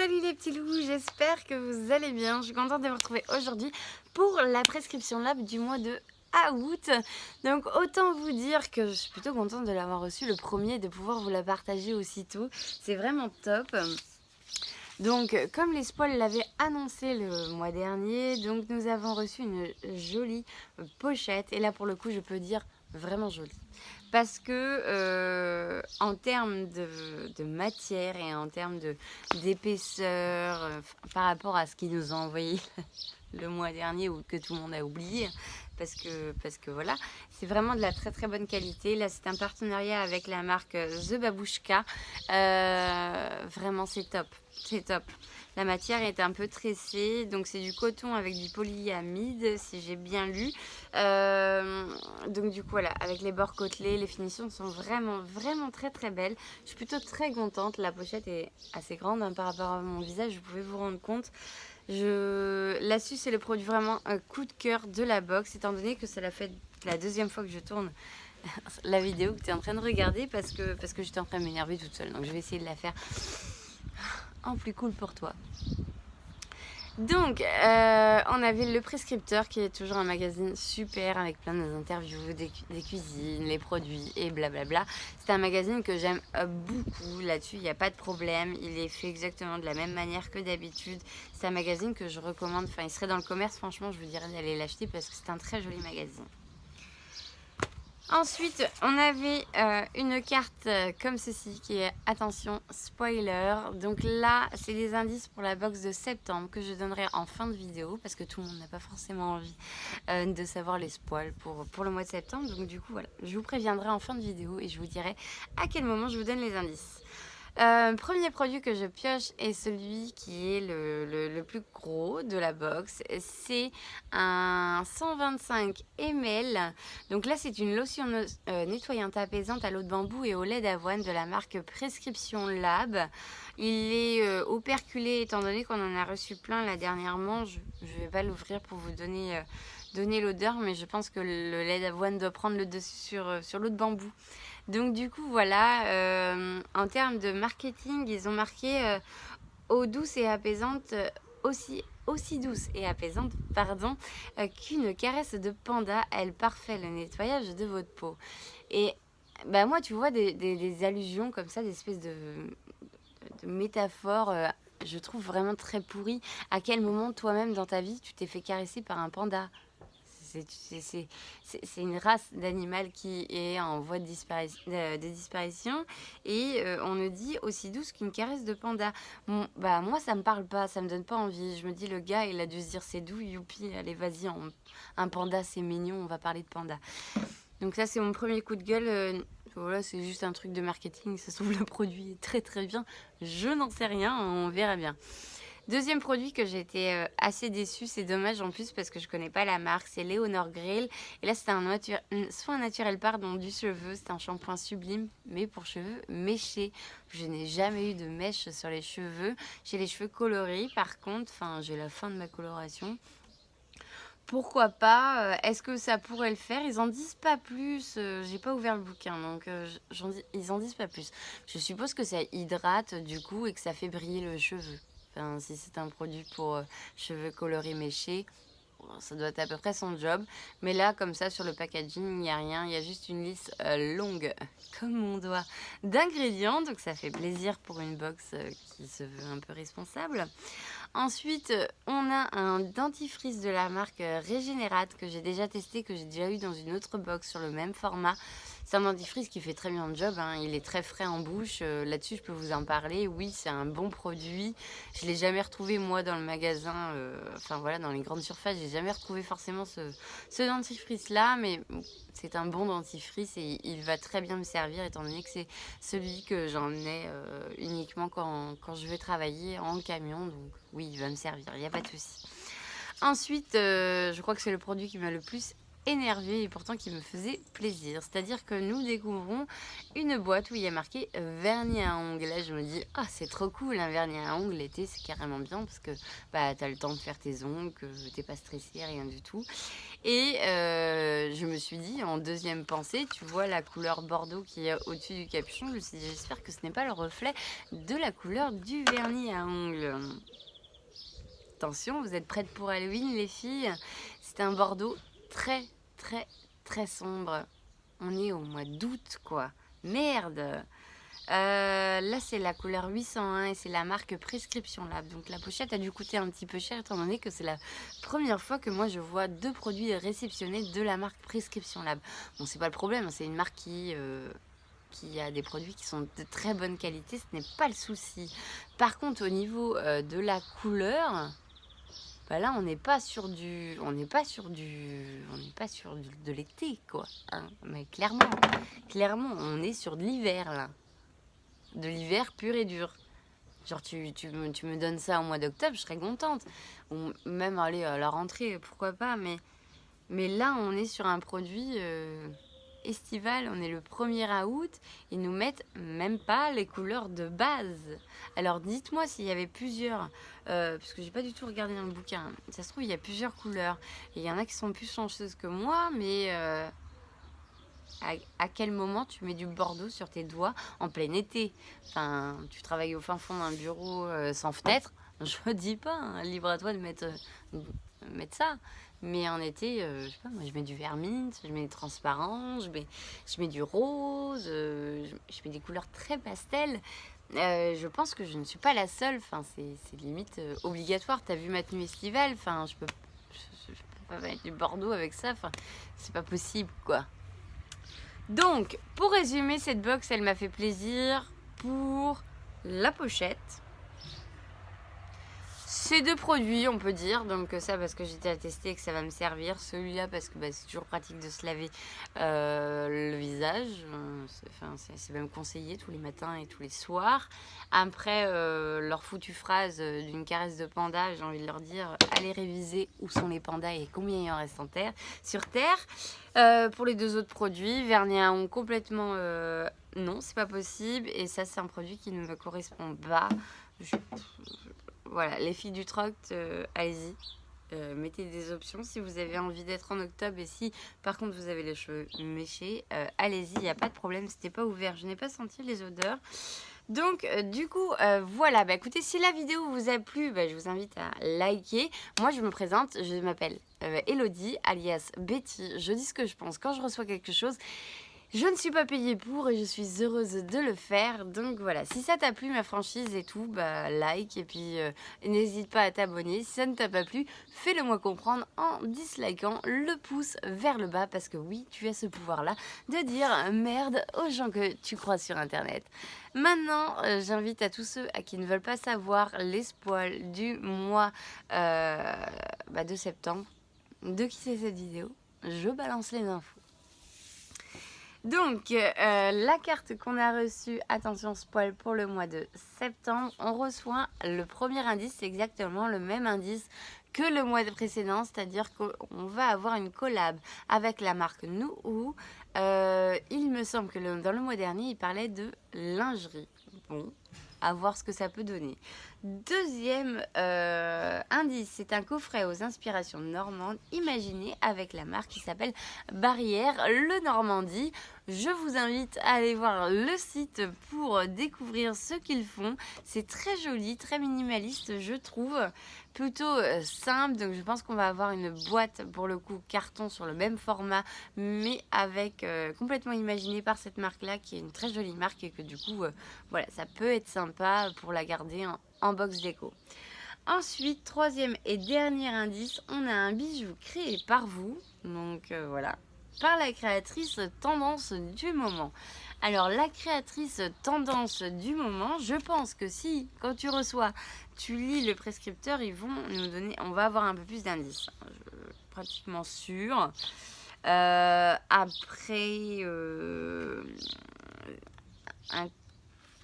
Salut les petits loups, j'espère que vous allez bien. Je suis contente de vous retrouver aujourd'hui pour la prescription lab du mois de août. Donc autant vous dire que je suis plutôt contente de l'avoir reçu le premier et de pouvoir vous la partager aussitôt. C'est vraiment top. Donc comme les spoils l'avaient annoncé le mois dernier, donc nous avons reçu une jolie pochette. Et là pour le coup je peux dire vraiment jolie. Parce que en termes de matière et en termes d'épaisseur, par rapport à ce qu'ils nous ont envoyé le mois dernier ou que tout le monde a oublié, parce que voilà, c'est vraiment de la très très bonne qualité. Là c'est un partenariat avec la marque The Babouchka. Vraiment c'est top, c'est top. La matière est un peu tressée, donc c'est du coton avec du polyamide, si j'ai bien lu. Donc du coup, voilà, avec les bords côtelés, les finitions sont vraiment, vraiment très, très belles. Je suis plutôt très contente. La pochette est assez grande hein, par rapport à mon visage, vous pouvez vous rendre compte. Là-dessus, c'est le produit vraiment un coup de cœur de la box, étant donné que ça l'a fait la deuxième fois que je tourne la vidéo que tu es en train de regarder parce que j'étais en train de m'énerver toute seule. Donc je vais essayer de la faire en plus cool pour toi. Donc, on avait le prescripteur qui est toujours un magazine super avec plein d'interviews des cuisines, les produits et blablabla. C'est un magazine que j'aime beaucoup. Là-dessus, il n'y a pas de problème. Il est fait exactement de la même manière que d'habitude. C'est un magazine que je recommande. Enfin, il serait dans le commerce, franchement, je vous dirais d'aller l'acheter parce que c'est un très joli magazine. Ensuite, on avait une carte comme ceci qui est, attention, spoiler. Donc là, c'est des indices pour la box de septembre que je donnerai en fin de vidéo parce que tout le monde n'a pas forcément envie de savoir les spoils pour le mois de septembre. Donc du coup, voilà, je vous préviendrai en fin de vidéo et je vous dirai à quel moment je vous donne les indices. Premier produit que je pioche est celui qui est le plus gros de la box. C'est un 125 ml. Donc là, c'est une lotion nettoyante apaisante à l'eau de bambou et au lait d'avoine de la marque Prescription Lab. Il est operculé étant donné qu'on en a reçu plein là dernièrement. Je ne vais pas l'ouvrir pour vous donner l'odeur, mais je pense que le lait d'avoine doit prendre le dessus sur l'eau de bambou. Donc du coup voilà, en termes de marketing, ils ont marqué eau douce et apaisante, aussi douce et apaisante, pardon, qu'une caresse de panda, elle parfait le nettoyage de votre peau. Et bah moi tu vois des allusions comme ça, des espèces de métaphores, je trouve vraiment très pourries. À quel moment toi-même dans ta vie tu t'es fait caresser par un panda ? C'est une race d'animal qui est en voie de disparition et on nous dit aussi douce qu'une caresse de panda. Bon, bah moi ça me parle pas, ça me donne pas envie. Je me dis le gars il a dû se dire c'est doux, youpi, allez vas-y, un panda c'est mignon, on va parler de panda. Donc ça c'est mon premier coup de gueule. Voilà, c'est juste un truc de marketing, ça se trouve le produit est très très bien, je n'en sais rien, on verra bien. Deuxième produit que j'ai été assez déçue, c'est dommage en plus parce que je connais pas la marque, c'est Léonore Grill. Et là, c'est un soin naturel du cheveu. C'est un shampoing sublime, mais pour cheveux méchés. Je n'ai jamais eu de mèche sur les cheveux. J'ai les cheveux colorés, par contre, j'ai la fin de ma coloration. Pourquoi pas? Est-ce que ça pourrait le faire? Ils en disent pas plus. J'ai pas ouvert le bouquin, donc ils en disent pas plus. Je suppose que ça hydrate du coup et que ça fait briller le cheveu. Enfin, si c'est un produit pour cheveux colorés méchés, ça doit être à peu près son job. Mais là, comme ça, sur le packaging, il n'y a rien. Il y a juste une liste longue, comme mon doigt, d'ingrédients. Donc ça fait plaisir pour une box qui se veut un peu responsable. Ensuite, on a un dentifrice de la marque Régénérate que j'ai déjà testé, que j'ai déjà eu dans une autre box sur le même format. C'est un dentifrice qui fait très bien le job, hein. Il est très frais en bouche. Là-dessus, je peux vous en parler. Oui, c'est un bon produit. Je ne l'ai jamais retrouvé, moi, dans le magasin. Voilà, dans les grandes surfaces, j'ai jamais retrouvé forcément ce dentifrice-là. Mais c'est un bon dentifrice et il va très bien me servir, étant donné que c'est celui que j'en ai uniquement quand je vais travailler en camion. Donc oui, il va me servir, il n'y a pas de souci. Ensuite, je crois que c'est le produit qui m'a le plus énervé et pourtant qui me faisait plaisir. C'est-à-dire que nous découvrons une boîte où il y a marqué vernis à ongles. Là, je me dis, ah, c'est trop cool, un vernis à ongles l'été, c'est carrément bien parce que bah, tu as le temps de faire tes ongles, que t'es pas stressé, rien du tout. Et je me suis dit, en deuxième pensée, tu vois la couleur bordeaux qui est au-dessus du capuchon, je me suis dit, j'espère que ce n'est pas le reflet de la couleur du vernis à ongles. Attention, vous êtes prêtes pour Halloween, les filles? C'est un bordeaux très, très, très sombre. On est au mois d'août, quoi. Merde! Là, c'est la couleur 801 et c'est la marque Prescription Lab. Donc, la pochette a dû coûter un petit peu cher étant donné que c'est la première fois que moi je vois 2 produits réceptionnés de la marque Prescription Lab. Bon, c'est pas le problème, c'est une marque qui a des produits qui sont de très bonne qualité, ce n'est pas le souci. Par contre, au niveau de la couleur, bah là, on n'est pas sur de l'été, quoi. Hein. Mais clairement, on est sur de l'hiver, là. De l'hiver pur et dur. Genre, tu me donnes ça au mois d'octobre, je serais contente. Ou même aller à la rentrée, pourquoi pas. Mais là, on est sur un produit estival. On est le 1er août. Ils nous mettent même pas les couleurs de base. Alors, dites-moi s'il y avait plusieurs... parce que j'ai pas du tout regardé dans le bouquin. Ça se trouve, il y a plusieurs couleurs. Et il y en a qui sont plus chanceuses que moi, mais... à quel moment tu mets du bordeaux sur tes doigts en plein été? Enfin, tu travailles au fin fond d'un bureau sans fenêtre, je dis pas, hein, libre à toi de mettre ça. Mais en été, je sais pas, moi je mets du vermine, je mets du transparent, je mets du rose, je mets des couleurs très pastel. Je pense que je ne suis pas la seule, enfin, c'est limite obligatoire. T'as vu ma tenue estivale, enfin, je peux pas mettre du bordeaux avec ça, enfin, c'est pas possible, quoi. Donc, pour résumer, cette box, elle m'a fait plaisir pour la pochette. Ces 2 produits, on peut dire, donc ça parce que j'étais à tester et que ça va me servir. Celui-là parce que c'est toujours pratique de se laver le visage. C'est même conseillé tous les matins et tous les soirs. Après leur foutue phrase d'une caresse de panda, j'ai envie de leur dire, allez réviser où sont les pandas et combien il en reste sur Terre. Pour les 2 autres produits, vernis à ongles complètement non, c'est pas possible. Et ça, c'est un produit qui ne me correspond pas. Voilà, les filles du troc, allez-y. Mettez des options si vous avez envie d'être en octobre et si par contre vous avez les cheveux méchés, allez-y, il n'y a pas de problème, c'était pas ouvert, je n'ai pas senti les odeurs. Donc du coup voilà, bah écoutez, si la vidéo vous a plu, bah, je vous invite à liker. Moi je me présente, je m'appelle Elodie alias Betty, je dis ce que je pense quand je reçois quelque chose. Je ne suis pas payée pour et je suis heureuse de le faire. Donc voilà, si ça t'a plu ma franchise et tout, bah like et puis n'hésite pas à t'abonner. Si ça ne t'a pas plu, fais-le moi comprendre en dislikant le pouce vers le bas parce que oui, tu as ce pouvoir-là de dire merde aux gens que tu crois sur internet. Maintenant, j'invite à tous ceux à qui ne veulent pas savoir les spoils du mois de septembre. De qui c'est cette vidéo? Je balance les infos. Donc, la carte qu'on a reçue, attention spoil, pour le mois de septembre, on reçoit le premier indice, c'est exactement le même indice que le mois précédent, c'est-à-dire qu'on va avoir une collab avec la marque Nouhou. Il me semble que dans le mois dernier, il parlait de lingerie. Bon, à voir ce que ça peut donner. Deuxième indice, c'est un coffret aux inspirations normandes imaginé avec la marque qui s'appelle Barrière Le Normandie. Je vous invite à aller voir le site pour découvrir ce qu'ils font. C'est très joli, très minimaliste, je trouve. Plutôt simple, donc je pense qu'on va avoir une boîte pour le coup carton sur le même format, mais avec complètement imaginé par cette marque-là, qui est une très jolie marque et que du coup, voilà, ça peut être sympa pour la garder en box déco. Ensuite, troisième et dernier indice, on a un bijou créé par vous, donc voilà, par la créatrice tendance du moment. Alors la créatrice tendance du moment, je pense que si quand tu reçois, tu lis le prescripteur, ils vont nous donner, on va avoir un peu plus d'indices, pratiquement sûr. Après,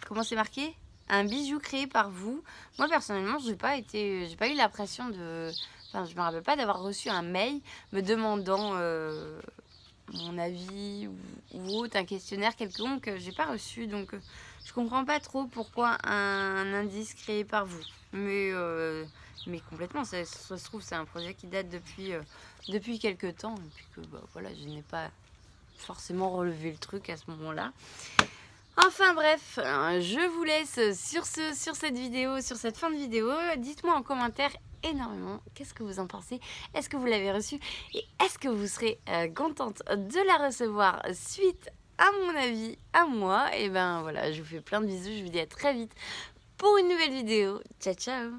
comment c'est marqué? un bijou créé par vous. Moi, personnellement, j'ai pas eu l'impression de... Enfin, je me rappelle pas d'avoir reçu un mail me demandant mon avis ou autre, un questionnaire quelconque. J'ai pas reçu, donc je comprends pas trop pourquoi un indice créé par vous. Mais complètement, ça se trouve, c'est un projet qui date depuis quelques temps. Et puis que bah, voilà, je n'ai pas forcément relevé le truc à ce moment-là. Enfin bref, je vous laisse sur cette vidéo, sur cette fin de vidéo. Dites-moi en commentaire énormément qu'est-ce que vous en pensez. Est-ce que vous l'avez reçu et est-ce que vous serez contente de la recevoir suite à mon avis, à moi. Et ben voilà, je vous fais plein de bisous, je vous dis à très vite pour une nouvelle vidéo. Ciao ciao.